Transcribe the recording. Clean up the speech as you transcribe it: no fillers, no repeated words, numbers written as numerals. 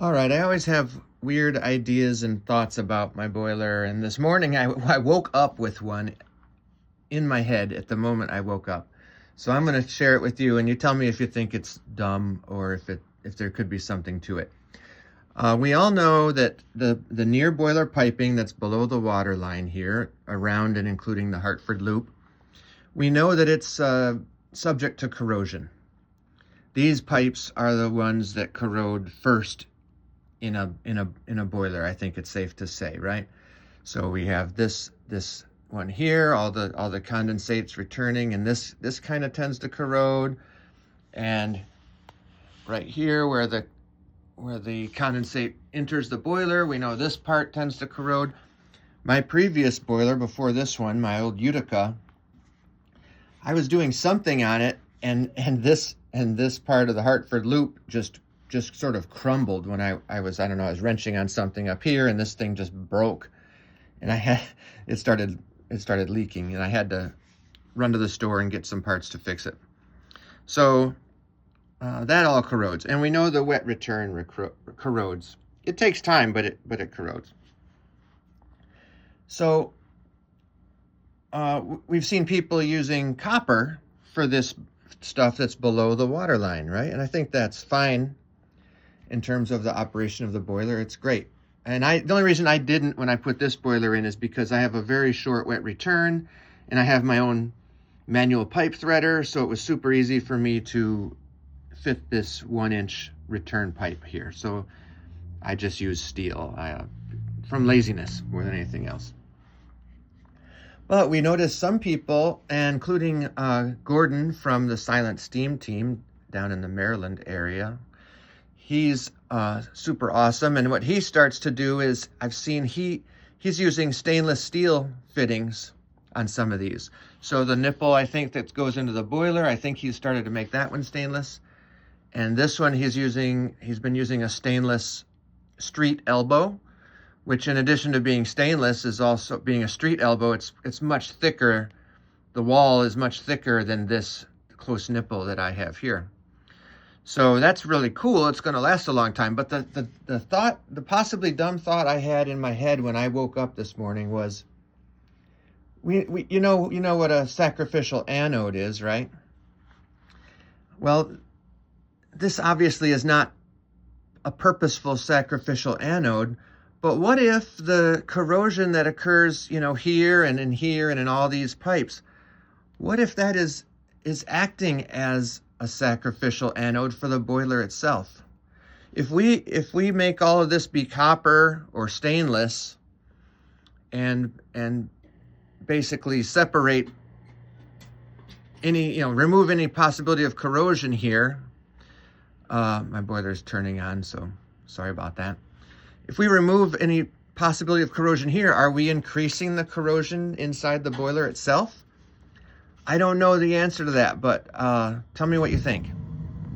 All right, I always have weird ideas and thoughts about my boiler, and this morning I woke up with one in my head at the moment I woke up. So I'm going to share it with you, and you tell me if you think it's dumb or if there could be something to it. We all know that the near boiler piping that's below the water line here, around and including the Hartford loop, we know that it's subject to corrosion. These pipes are the ones that corrode first in a boiler, I think it's safe to say, right? So we have this one here, all the condensates returning, and this kind of tends to corrode. And right here where the condensate enters the boiler, we know this part tends to corrode. My previous boiler before this one, my old Utica, I was doing something on it, and this part of the Hartford loop just sort of crumbled when I was wrenching on something up here, and this thing just broke, and it started leaking, and I had to run to the store and get some parts to fix it. So that all corrodes, and we know the wet return corrodes. It takes time, but it corrodes. So we've seen people using copper for this stuff that's below the water line, right? And I think that's fine. In terms of the operation of the boiler, it's great. And the only reason I didn't when I put this boiler in is because I have a very short wet return, and I have my own manual pipe threader, so it was super easy for me to fit this 1-inch return pipe here. So I just use steel from laziness more than anything else. But we noticed some people, including Gordon from the Silent Steam team down in the Maryland area, he's super awesome, and what he starts to do is I've seen he's using stainless steel fittings on some of these. So the nipple, I think, that goes into the boiler, I think he's started to make that one stainless. And this one he's been using a stainless street elbow, which in addition to being stainless is also being a street elbow. It's much thicker. The wall is much thicker than this close nipple that I have here. So that's really cool. It's going to last a long time. But the possibly dumb thought I had in my head when I woke up this morning was, you know what a sacrificial anode is, right? Well, this obviously is not a purposeful sacrificial anode, but what if the corrosion that occurs, here and in all these pipes, what if that is acting as a sacrificial anode for the boiler itself? If we make all of this be copper or stainless and basically separate any, remove any possibility of corrosion here, my boiler's turning on, so sorry about that. If we remove any possibility of corrosion here, are we increasing the corrosion inside the boiler itself? I don't know the answer to that, but tell me what you think.